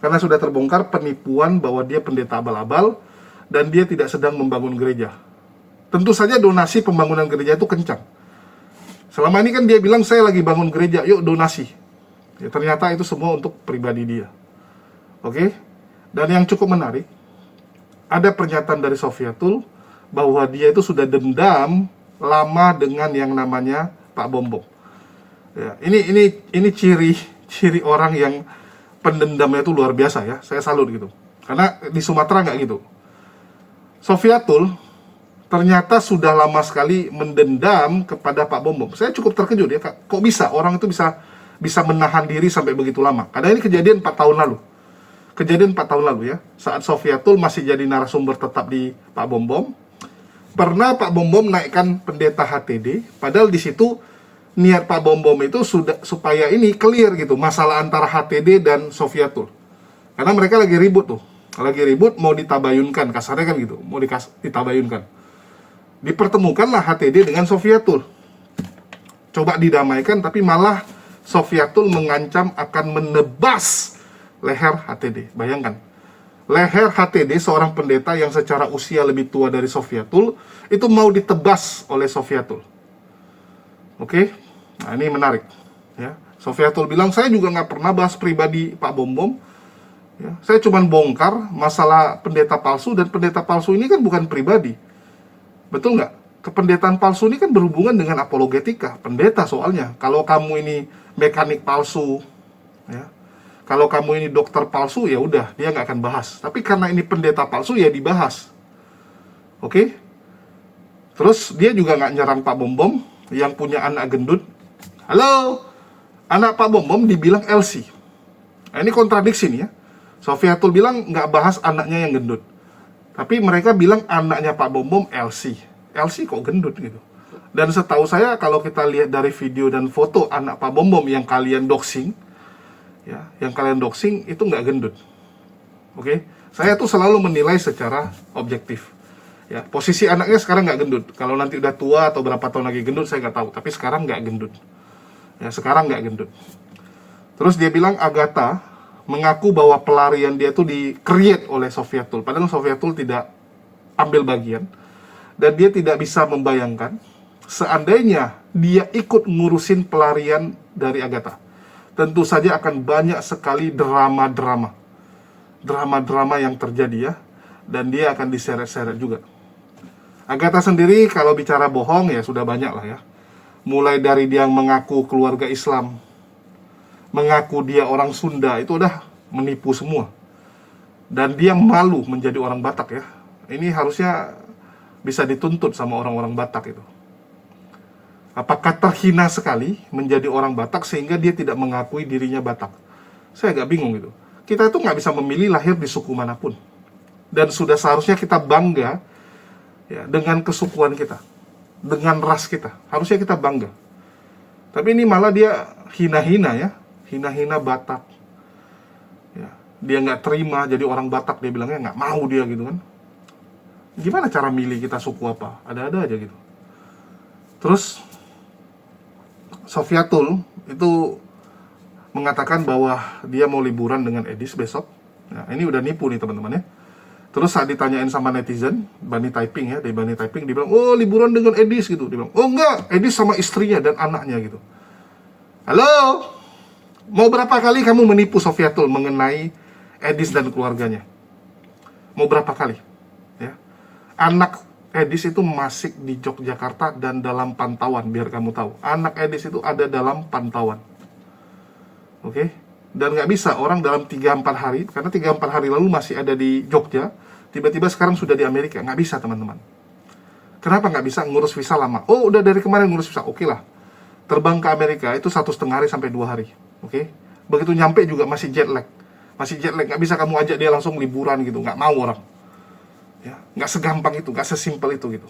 karena sudah terbongkar penipuan bahwa dia pendeta abal-abal dan dia tidak sedang membangun gereja. Tentu saja donasi pembangunan gereja itu kencang. Selama ini kan dia bilang saya lagi bangun gereja, yuk donasi. Ya, ternyata itu semua untuk pribadi dia. Oke? Dan yang cukup menarik, ada pernyataan dari Sofietul bahwa dia itu sudah dendam lama dengan yang namanya Pak Bom. Ya, ini ciri orang yang pendendamnya itu luar biasa ya, saya salut gitu. Karena di Sumatera nggak gitu. Sofietul ternyata sudah lama sekali mendendam kepada Pak Bom. Saya cukup terkejut ya, kok bisa orang itu bisa menahan diri sampai begitu lama. Karena ini kejadian 4 tahun lalu. Kejadian 4 tahun lalu ya, saat Sofietul masih jadi narasumber tetap di Pak Bom. pernah Pak Bom Bom naikkan pendeta HTD, padahal di situ niat Pak Bom Bom itu sudah supaya ini clear gitu, masalah antara HTD dan Sofiatul. Karena mereka lagi ribut tuh. Lagi ribut mau ditabayunkan, kasarnya kan gitu, mau ditabayunkan. Dipertemukanlah HTD dengan Sofiatul. Coba didamaikan, tapi malah Sofiatul mengancam akan menebas leher HTD. Bayangkan, leher HTD seorang pendeta yang secara usia lebih tua dari Sofiatul itu mau ditebas oleh Sofiatul. Oke, nah ini menarik. Ya, Sofiatul bilang, saya juga nggak pernah bahas pribadi Pak Bom Bom. Ya, saya cuma bongkar masalah pendeta palsu, dan pendeta palsu ini kan bukan pribadi. Betul nggak? Kependetaan palsu ini kan berhubungan dengan apologetika, pendeta soalnya. Kalau kamu ini mekanik palsu, ya, kalau kamu ini dokter palsu, ya udah, dia nggak akan bahas. Tapi karena ini pendeta palsu, ya dibahas. Oke? Terus dia juga nggak nyerang Pak Bom Bom yang punya anak gendut. Halo, anak Pak Bom Bom dibilang Elsie. Nah, ini kontradiksi nih ya. Sofiatul bilang nggak bahas anaknya yang gendut, tapi mereka bilang anaknya Pak Bom Bom Elsie. Elsie kok gendut gitu. Dan setahu saya kalau kita lihat dari video dan foto anak Pak Bom Bom yang kalian doxing, ya, yang kalian doxing itu nggak gendut. Oke, saya tuh selalu menilai secara objektif. Ya, posisi anaknya sekarang nggak gendut. Kalau nanti udah tua atau berapa tahun lagi gendut saya nggak tahu. Tapi sekarang nggak gendut. Ya, sekarang nggak gendut. Terus dia bilang Agatha mengaku bahwa pelarian dia itu di-create oleh Sofiatul. Padahal Sofiatul tidak ambil bagian. Dan dia tidak bisa membayangkan seandainya dia ikut ngurusin pelarian dari Agatha. Tentu saja akan banyak sekali drama-drama yang terjadi ya. Dan dia akan diseret-seret juga. Agatha sendiri kalau bicara bohong ya sudah banyak lah ya. Mulai dari dia mengaku keluarga Islam, mengaku dia orang Sunda, itu udah menipu semua. Dan dia malu menjadi orang Batak ya. Ini harusnya bisa dituntut sama orang-orang Batak itu. Apakah terhina sekali menjadi orang Batak sehingga dia tidak mengakui dirinya Batak? Saya agak bingung gitu. Kita itu nggak bisa memilih lahir di suku manapun. Dan sudah seharusnya kita bangga ya, dengan kesukuan kita, dengan ras kita. Harusnya kita bangga. Tapi ini malah dia hina-hina ya, hina-hina Batak. Ya, dia nggak terima jadi orang Batak, dia bilangnya nggak mau dia gitu kan. Gimana cara milih kita suku apa? Ada-ada aja gitu. Terus Sofiatul itu mengatakan bahwa dia mau liburan dengan Edis besok. Nah, ini udah nipu nih teman-teman ya. Terus saat ditanyain sama netizen, Bani Typing ya, dari Bani Typing, dia bilang, oh liburan dengan Edis gitu. Dia bilang, oh enggak, Edis sama istrinya dan anaknya gitu. Halo, mau berapa kali kamu menipu Sofiatul mengenai Edis dan keluarganya? Mau berapa kali? Ya. Anak Edis itu masih di Yogyakarta dan dalam pantauan, biar kamu tahu. Anak Edis itu ada dalam pantauan. Oke? Dan nggak bisa orang dalam 3-4 hari, karena 3-4 hari lalu masih ada di Jogja, tiba-tiba sekarang sudah di Amerika. Nggak bisa teman-teman. Kenapa nggak bisa? Ngurus visa lama. Oh, udah dari kemarin ngurus visa. Oke lah. Terbang ke Amerika itu 1,5 hari sampai 2 hari. Oke? Begitu nyampe juga masih jet lag. Masih jet lag. Nggak bisa kamu ajak dia langsung liburan gitu. Nggak mau orang. Ya, nggak segampang itu, nggak sesimpel itu gitu.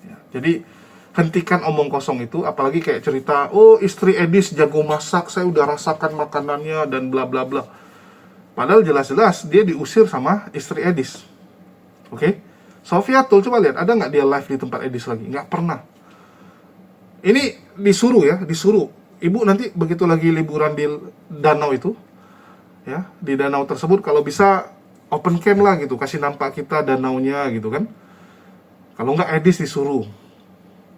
Ya, jadi hentikan omong kosong itu, apalagi kayak cerita, oh istri Edis jago masak, saya udah rasakan makanannya dan bla bla bla. Padahal jelas-jelas dia diusir sama istri Edis. Oke? Sofiatul, coba lihat, ada nggak dia live di tempat Edis lagi? Nggak pernah. Ini disuruh ya, disuruh. Ibu nanti begitu lagi liburan di danau itu, ya, di danau tersebut kalau bisa open cam lah gitu, kasih nampak kita danaunya gitu kan. Kalau nggak Edis disuruh.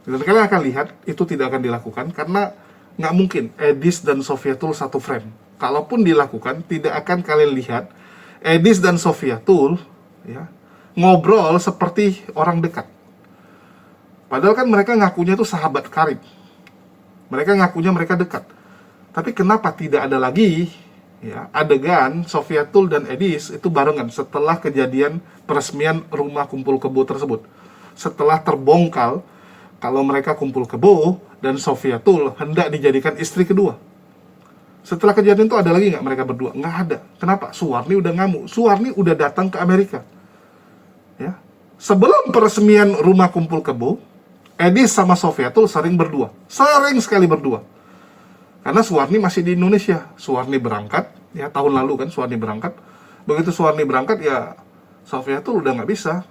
Dan kalian akan lihat itu tidak akan dilakukan karena nggak mungkin Edis dan Sofiatul satu frame. Kalaupun dilakukan, tidak akan kalian lihat Edis dan Sofiatul ya, ngobrol seperti orang dekat. Padahal kan mereka ngakunya itu sahabat karib. Mereka ngakunya mereka dekat. Tapi kenapa tidak ada lagi ya, adegan Sofiatul dan Edis itu barengan setelah kejadian peresmian rumah kumpul kebo tersebut. Setelah terbongkar kalau mereka kumpul kebo dan Sofiatul hendak dijadikan istri kedua. Setelah kejadian itu ada lagi nggak mereka berdua? Nggak ada. Kenapa? Suwarni udah ngamuk. Suwarni udah datang ke Amerika. Ya. sebelum peresmian Rumah Kumpul Kebo, Edi sama Sofiatul sering sekali berdua. Karena Suwarni masih di Indonesia. Suwarni berangkat, ya tahun lalu kan Suwarni berangkat. Begitu Suwarni berangkat, ya Sofiatul udah nggak bisa.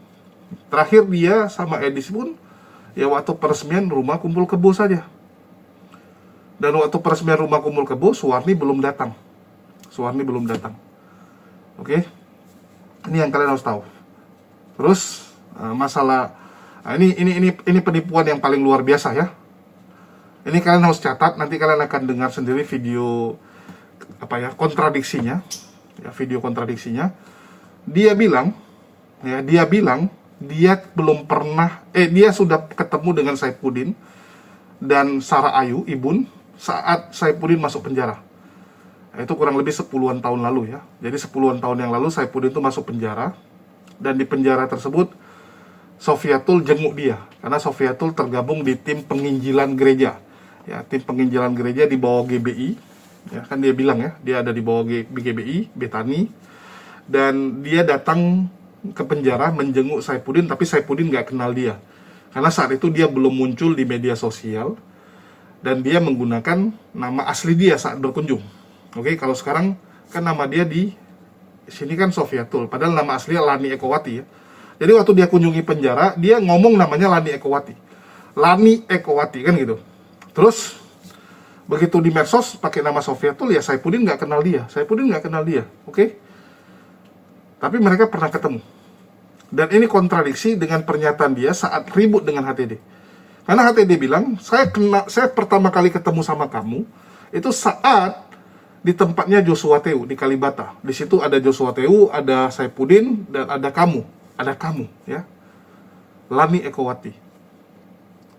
Terakhir dia sama Edi pun, ya waktu peresmian Rumah Kumpul Kebo saja. Dan waktu peresmian Rumah Kumpul Kebo, Suwarni belum datang. Oke? Ini yang kalian harus tahu. Terus masalah ini penipuan yang paling luar biasa ya. Ini kalian harus catat, nanti kalian akan dengar sendiri video kontradiksinya. Ya, video kontradiksinya. Dia bilang dia belum pernah dia sudah ketemu dengan Saifuddin dan Sarah Ayu Ibun saat Saifuddin masuk penjara. Itu kurang lebih 10-an tahun lalu ya. Jadi 10-an tahun yang lalu Saifuddin itu masuk penjara, dan di penjara tersebut Sofiatul jenguk dia karena Sofiatul tergabung di tim penginjilan gereja. Ya, tim penginjilan gereja di bawah GBI. Ya, kan dia bilang ya, dia ada di bawah GBI, Betani. Dan dia datang ke penjara menjenguk Saifuddin, tapi Saifuddin nggak kenal dia. Karena saat itu dia belum muncul di media sosial, dan dia menggunakan nama asli dia saat berkunjung. Oke, kalau sekarang kan nama dia di sini kan Sofiatul, padahal nama aslinya Lani Ekowati ya. Jadi waktu dia kunjungi penjara, dia ngomong namanya Lani Ekowati kan gitu. Terus begitu di medsos pakai nama Sofiatul, ya Saifuddin nggak kenal dia, oke? Tapi mereka pernah ketemu. Dan ini kontradiksi dengan pernyataan dia saat ribut dengan HTD. Karena HTD bilang, saya pertama kali ketemu sama kamu itu saat di tempatnya Joshua Teu di Kalibata. Di situ ada Joshua Teu, ada Saifuddin, dan ada kamu ya, Lani Ekowati.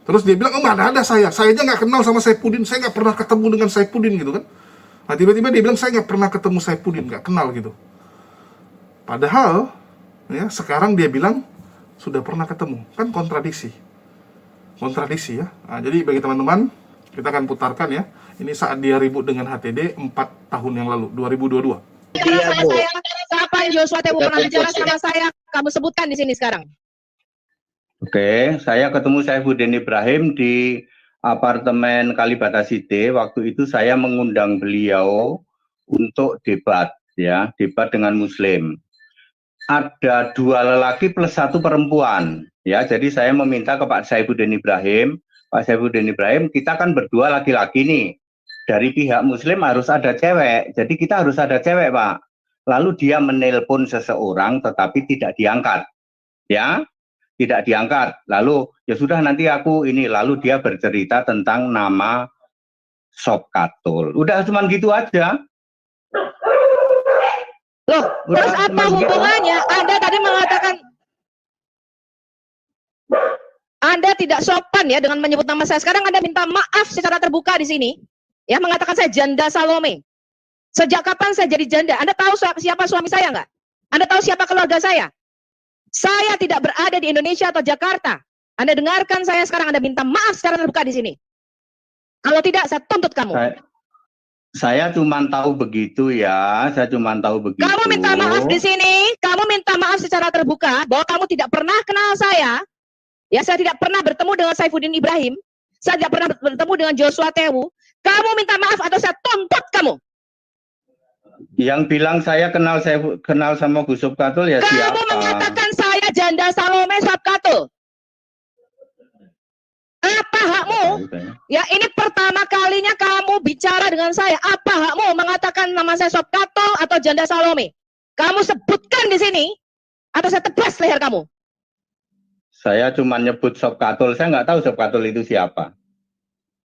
Terus dia bilang, mana ada saya aja nggak kenal sama Saifuddin, saya nggak pernah ketemu dengan Saifuddin gitu kan. Nah tiba-tiba dia bilang, saya nggak pernah ketemu Saifuddin, nggak kenal gitu. Padahal ya sekarang dia bilang sudah pernah ketemu, kan kontradiksi ya. Nah, jadi bagi teman-teman, kita akan putarkan ya. Ini saat dia ribut dengan HTD 4 tahun yang lalu, 2022.
Iya, Bu. Kapan Joshua Teu pernah bicara sama saya? Kamu sebutkan di sini sekarang.
Oke, saya ketemu Saifuddin Ibrahim di apartemen Kalibata City. Waktu itu saya mengundang beliau untuk debat dengan Muslim. Ada 2 lelaki plus 1 perempuan. Ya, jadi saya meminta ke Pak Saifuddin Ibrahim, kita kan berdua laki-laki nih. Dari pihak Muslim harus ada cewek, jadi kita harus ada cewek, Pak. Lalu dia menelpon seseorang, tetapi tidak diangkat, ya, tidak diangkat. Lalu ya sudah nanti aku ini. Lalu dia bercerita tentang nama Sob Katul. Udah cuman gitu aja.
Loh, terus apa hubungannya? Anda tadi mengatakan Anda tidak sopan ya dengan menyebut nama saya. Sekarang Anda minta maaf secara terbuka di sini. Ya, mengatakan saya janda Salome. Sejak kapan saya jadi janda? Anda tahu siapa suami saya nggak? Anda tahu siapa keluarga saya? Saya tidak berada di Indonesia atau Jakarta. Anda dengarkan saya sekarang, Anda minta maaf secara terbuka di sini. Kalau tidak, saya tuntut kamu.
Saya cuma tahu begitu ya,
Kamu minta maaf di sini, kamu minta maaf secara terbuka bahwa kamu tidak pernah kenal saya. Ya, saya tidak pernah bertemu dengan Saifuddin Ibrahim. Saya tidak pernah bertemu dengan Joshua Teu. Kamu minta maaf atau saya tuntut kamu.
Yang bilang saya kenal sama Gus Sob Katul ya siapa?
Kamu mengatakan saya janda Salome Sob Katul. Apa hakmu? Ya, ini pertama kalinya kamu bicara dengan saya. Apa hakmu mengatakan nama saya Sob Katul atau janda Salome? Kamu sebutkan di sini atau saya tebas leher kamu.
Saya cuma nyebut Sob Katul. Saya nggak tahu Sob Katul itu siapa.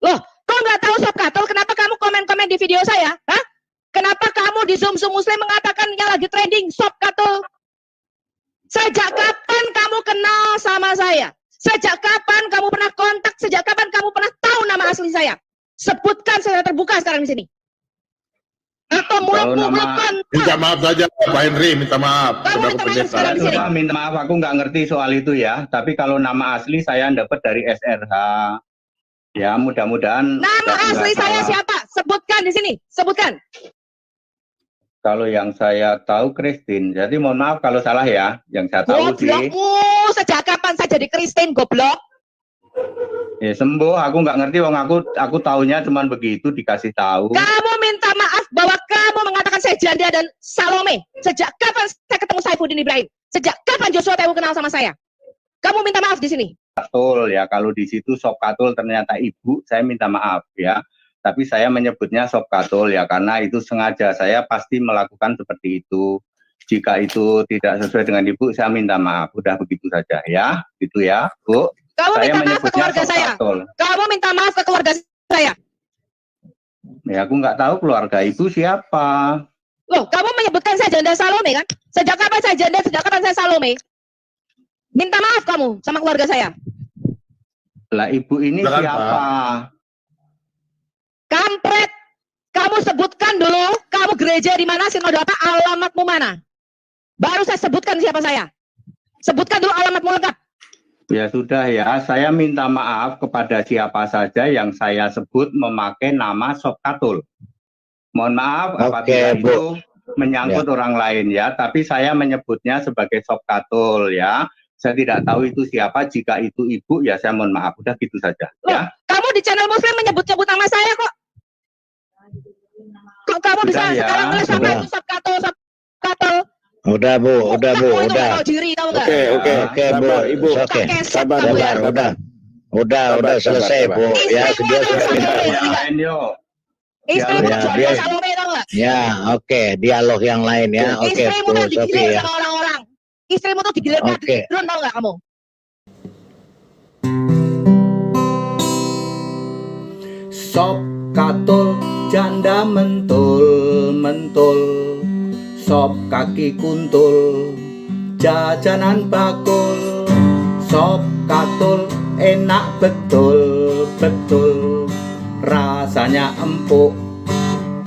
Loh, kok nggak tahu Sob Katul? Kenapa kamu komen-komen di video saya? Hah? Kenapa kamu di Zoom Muslim mengatakan yang lagi trending Sob Katul? Sejak kapan kamu kenal sama saya? Sejak kapan kamu pernah kontak? Sejak kapan kamu pernah tahu nama asli saya? Sebutkan secara terbuka sekarang di sini. Atau muluk-muluk kontak.
Minta maaf saja Pak Henry, minta maaf.
Kamu minta maaf sekarang di sini.
Minta maaf, aku nggak ngerti soal itu ya. Tapi kalau nama asli saya dapat dari SRH. Ya, mudah-mudahan.
Nama asli saya siapa? Sebutkan di sini. Sebutkan.
Kalau yang saya tahu Christine. Jadi mohon maaf kalau salah ya. Yang saya tahu sih.
Sejak mengatakan saya jadi Kristen, goblok?
Ya sembuh, aku nggak ngerti, wong aku taunya cuman begitu, dikasih tahu.
Kamu minta maaf bahwa kamu mengatakan saya janda dan Salome. Sejak kapan saya ketemu Saifuddin Ibrahim? Sejak kapan Joshua Tewu kenal sama saya? Kamu minta maaf di sini.
Katul ya, kalau di situ sop katul ternyata ibu, saya minta maaf ya. Tapi saya menyebutnya sop katul ya, karena itu sengaja, saya pasti melakukan seperti itu. Jika itu tidak sesuai dengan ibu, saya minta maaf. Udah begitu saja ya, gitu ya, Bu.
Kamu
Saya
minta maaf ke
menyebutnya
keluarga
sop
saya.
katul.
Kamu minta maaf ke keluarga saya.
Ya aku nggak tahu keluarga ibu siapa.
Loh, kamu menyebutkan saya janda Salome kan? Sejak kapan saya janda? Sejak kapan saya Salome? Minta maaf kamu sama keluarga saya.
Lah ibu ini
Silakan,
siapa?
Kampret. Kamu sebutkan dulu, kamu gereja di mana, sinode apa, alamatmu mana? Baru saya sebutkan siapa saya. Sebutkan dulu alamatmu lengkap.
Ya sudah ya, saya minta maaf kepada siapa saja yang saya sebut memakai nama sop katul. Mohon maaf apabila itu menyangkut orang lain ya, tapi saya menyebutnya sebagai sop katul ya. Saya tidak tahu itu siapa, jika itu ibu ya saya mohon maaf, udah gitu saja.
Loh,
Ya.
kamu di channel Muslim menyebut-nyebut nama saya kok. Kok kamu bisa
Sudah ya,
sekarang nulis sama
sudah.
itu sop katul.
Udah Bu, udah Bu,
Kamu itu
udah.
nggak tahu diri, tahu nggak?
Oke Bu,
Ibu.
oke.
Sabar,
Sabar, udah selesai Bu. Ya, dia sudah minta
Yang
maaf.
lain yuk.
Istrimu
Ya,
jual
biar-
Salome, tahu nggak?
Ya, oke, dialog yang lain ya. Oke
Istrimu
Bu
tuh
Sofi
digilir
ya.
sama orang-orang. Istrimu tuh digilir
Oke.
drone, tahu nggak kamu?
Sop katul janda mentul sop kaki kuntul jajanan bakul sop katul enak betul rasanya empuk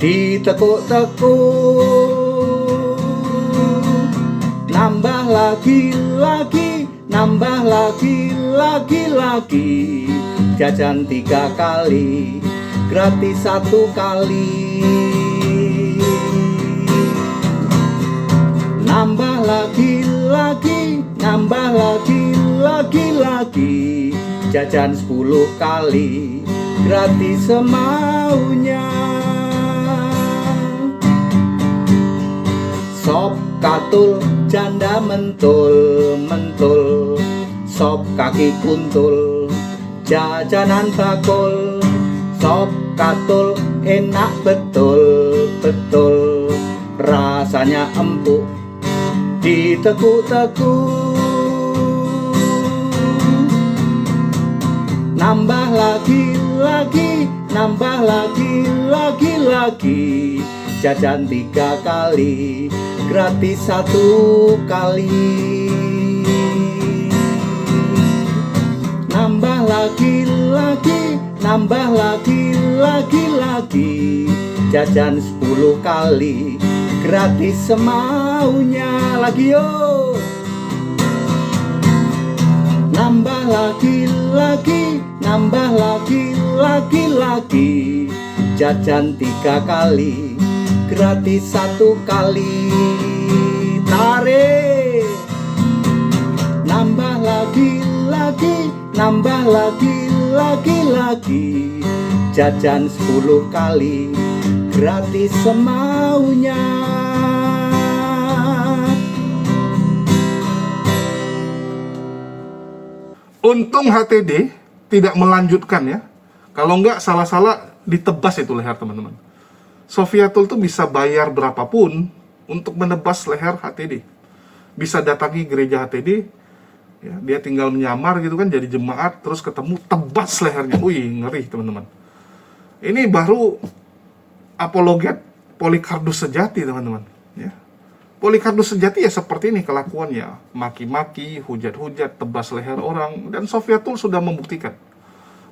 ditekuk-tekuk nambah lagi jajan 3 kali gratis 1 kali nambah lagi jajan 10 kali gratis semaunya sop katul janda mentul sop kaki kuntul jajanan bakul sop katul enak betul rasanya empuk ditekuk-tekuk nambah lagi jajan 3 kali gratis 1 kali nambah lagi jajan 10 kali gratis semaunya lagi yo nambah lagi jajan 3 kali gratis 1 kali tarik nambah lagi jajan 10 kali gratis semaunya
Untung HTD tidak melanjutkan ya. Kalau enggak salah-salah ditebas itu leher teman-teman. Sofiatul tuh bisa bayar berapapun untuk menebas leher HTD. Bisa datangi gereja HTD, ya, dia tinggal menyamar gitu kan jadi jemaat, terus ketemu tebas lehernya. Wih, ngeri teman-teman. Ini baru apologet Polycarpus sejati teman-teman. Ya. Polycarpus sejati ya seperti ini kelakuannya, maki-maki, hujat-hujat, tebas leher orang, dan Sofiatul sudah membuktikan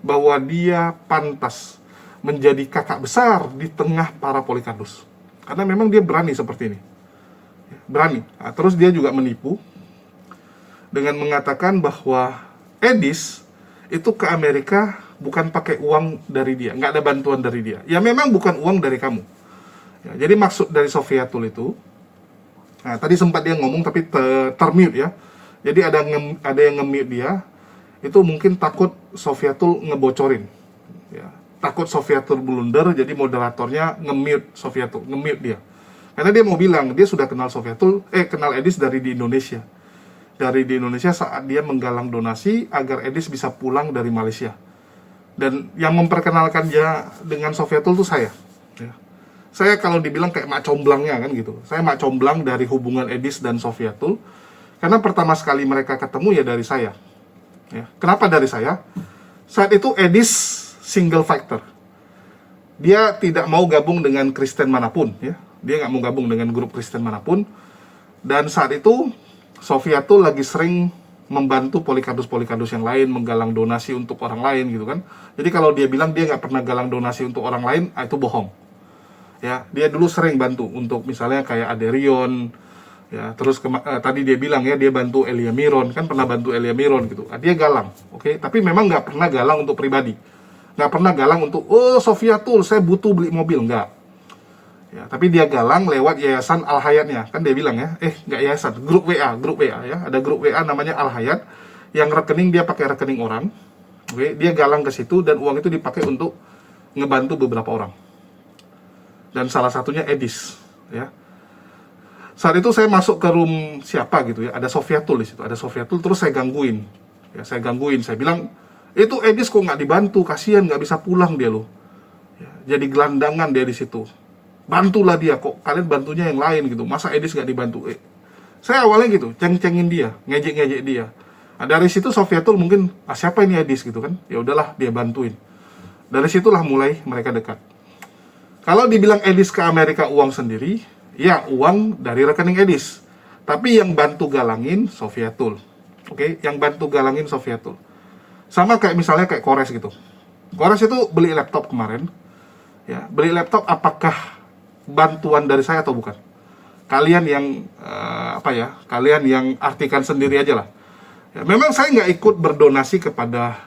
bahwa dia pantas menjadi kakak besar di tengah para Polycarpus. Karena memang dia berani seperti ini. Berani. Nah, terus dia juga menipu dengan mengatakan bahwa Edis itu ke Amerika bukan pakai uang dari dia, nggak ada bantuan dari dia. Ya memang bukan uang dari kamu. Ya, jadi maksud dari Sofiatul itu, nah tadi sempat dia ngomong tapi termute ya. Jadi ada yang nge-mute dia, itu mungkin takut Sofiatul ngebocorin. Ya. Takut Sofiatul blunder, jadi moderatornya nge-mute Sofiatul, nge-mute dia. Karena dia mau bilang, dia sudah kenal kenal Edis dari di Indonesia. Dari di Indonesia saat dia menggalang donasi agar Edis bisa pulang dari Malaysia. Dan yang memperkenalkan dia dengan Sofiatul itu saya. Ya. Saya kalau dibilang kayak mak comblangnya kan gitu. Saya mak comblang dari hubungan Edis dan Sofiatul. Karena pertama sekali mereka ketemu ya dari saya. Ya. Kenapa dari saya? Saat itu Edis single factor. Dia tidak mau gabung dengan Kristen manapun. Ya. Dia nggak mau gabung dengan grup Kristen manapun. Dan saat itu Sofiatul lagi sering membantu Polikardus yang lain, menggalang donasi untuk orang lain gitu kan. Jadi kalau dia bilang dia nggak pernah galang donasi untuk orang lain, itu bohong. Ya, dia dulu sering bantu untuk misalnya kayak Aderion, ya. Terus tadi dia bilang ya dia bantu Elia Miron, kan pernah bantu Elia Miron gitu. Dia galang, oke. Tapi memang nggak pernah galang untuk pribadi, nggak pernah galang untuk Sofiatul saya butuh beli mobil, nggak. Ya, tapi dia galang lewat yayasan Al Hayatnya, kan dia bilang ya, nggak yayasan, grup WA ya, ada grup WA namanya Al Hayat, yang rekening dia pakai rekening orang, oke, dia galang ke situ dan uang itu dipakai untuk ngebantu beberapa orang, dan salah satunya Edis, ya. Saat itu saya masuk ke room siapa gitu ya, ada Sofiatul di situ, terus saya gangguin, saya bilang itu Edis kok nggak dibantu, kasihan nggak bisa pulang dia loh, ya, jadi gelandangan dia di situ. Bantulah dia, kok kalian bantunya yang lain gitu, masa Edis nggak dibantu? Saya awalnya gitu, ceng-cengin dia, ngejek-ngejek dia. Dari situ Sofiatul mungkin, siapa ini Edis gitu kan? Ya udahlah, dia bantuin. Dari situlah mulai mereka dekat. Kalau dibilang Edis ke Amerika uang sendiri, ya uang dari rekening Edis. Tapi yang bantu galangin Sofiatul, oke? Yang bantu galangin Sofiatul. Sama kayak misalnya kayak Kores gitu. Kores itu beli laptop kemarin, ya beli laptop apakah bantuan dari saya atau bukan? Kalian yang kalian yang artikan sendiri aja lah. Ya, memang saya nggak ikut berdonasi kepada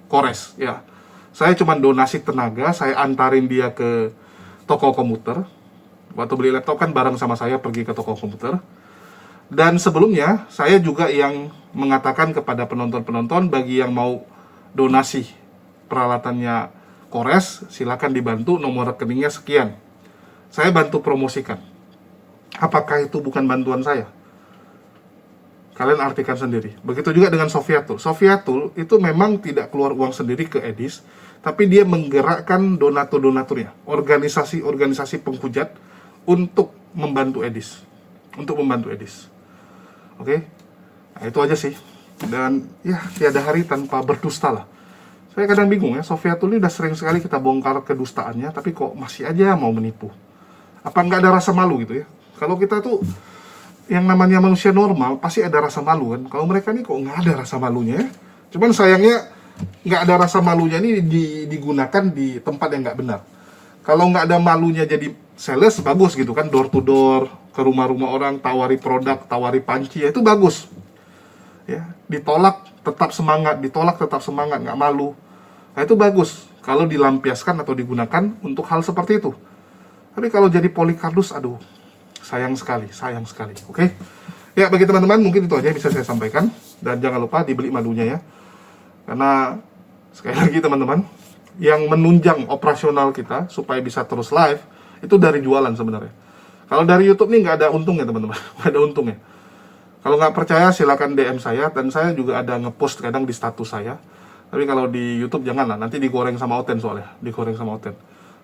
Kores, ya. Saya cuma donasi tenaga, saya antarin dia ke toko komputer. Waktu beli laptop kan bareng sama saya pergi ke toko komputer. Dan sebelumnya saya juga yang mengatakan kepada penonton-penonton bagi yang mau donasi peralatannya Kores, silakan dibantu, nomor rekeningnya sekian. Saya bantu promosikan. Apakah itu bukan bantuan saya? Kalian artikan sendiri. Begitu juga dengan Sofiatul. Sofiatul itu memang tidak keluar uang sendiri ke Edis, tapi dia menggerakkan donatur-donaturnya, organisasi-organisasi penghujat untuk membantu Edis. Oke? Nah, itu aja sih. Dan ya, tiada hari tanpa berdusta lah. Saya kadang bingung ya, Sofiatul ini udah sering sekali kita bongkar kedustaannya, tapi kok masih aja mau menipu. Apa nggak ada rasa malu gitu ya? Kalau kita tuh yang namanya manusia normal pasti ada rasa malu kan. Kalau mereka nih kok nggak ada rasa malunya ya. Cuman sayangnya nggak ada rasa malunya ini digunakan di tempat yang nggak benar. Kalau nggak ada malunya jadi sales, bagus gitu kan, door to door ke rumah-rumah orang, tawari produk, tawari panci, ya itu bagus. Ya, ditolak tetap semangat, nggak malu. Nah itu bagus kalau dilampiaskan atau digunakan untuk hal seperti itu. Tapi kalau jadi Polikardus, aduh, sayang sekali, oke? Ya, bagi teman-teman mungkin itu aja yang bisa saya sampaikan. Dan jangan lupa dibeli madunya ya. Karena, sekali lagi teman-teman, yang menunjang operasional kita supaya bisa terus live, itu dari jualan sebenarnya. Kalau dari YouTube nih nggak ada untungnya teman-teman, nggak ada untungnya. Kalau nggak percaya silakan DM saya, dan saya juga ada ngepost kadang di status saya. Tapi kalau di YouTube janganlah, nanti digoreng sama Oten soalnya,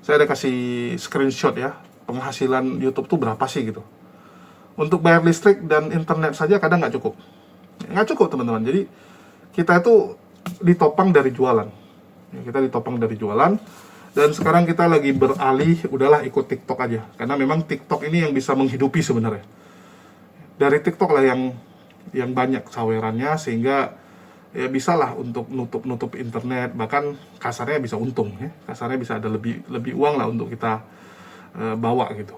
Saya ada kasih screenshot ya, penghasilan YouTube tuh berapa sih gitu. Untuk bayar listrik dan internet saja kadang nggak cukup. Nggak cukup teman-teman, jadi kita itu ditopang dari jualan. Ya, kita ditopang dari jualan, dan sekarang kita lagi beralih, udahlah ikut TikTok aja. Karena memang TikTok ini yang bisa menghidupi sebenarnya. Dari TikTok lah yang banyak sawerannya, sehingga ya bisalah untuk nutup internet, bahkan kasarnya bisa untung ya, kasarnya bisa ada lebih uang lah untuk kita bawa gitu.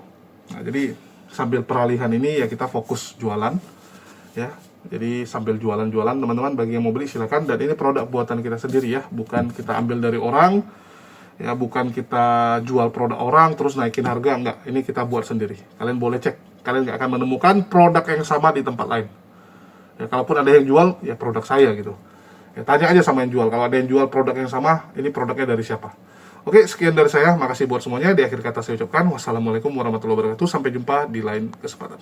Nah, jadi sambil peralihan ini ya kita fokus jualan ya. Jadi sambil jualan teman-teman, bagi yang mau beli silakan. Dan ini produk buatan kita sendiri ya, bukan kita ambil dari orang ya, bukan kita jual produk orang terus naikin harga, enggak. Ini kita buat sendiri. Kalian boleh cek, kalian nggak akan menemukan produk yang sama di tempat lain. Ya, kalaupun ada yang jual, ya produk saya gitu. Ya, tanya aja sama yang jual. Kalau ada yang jual produk yang sama, ini produknya dari siapa? Oke, sekian dari saya. Makasih buat semuanya. Di akhir kata saya ucapkan wassalamualaikum warahmatullahi wabarakatuh. Sampai jumpa di lain kesempatan.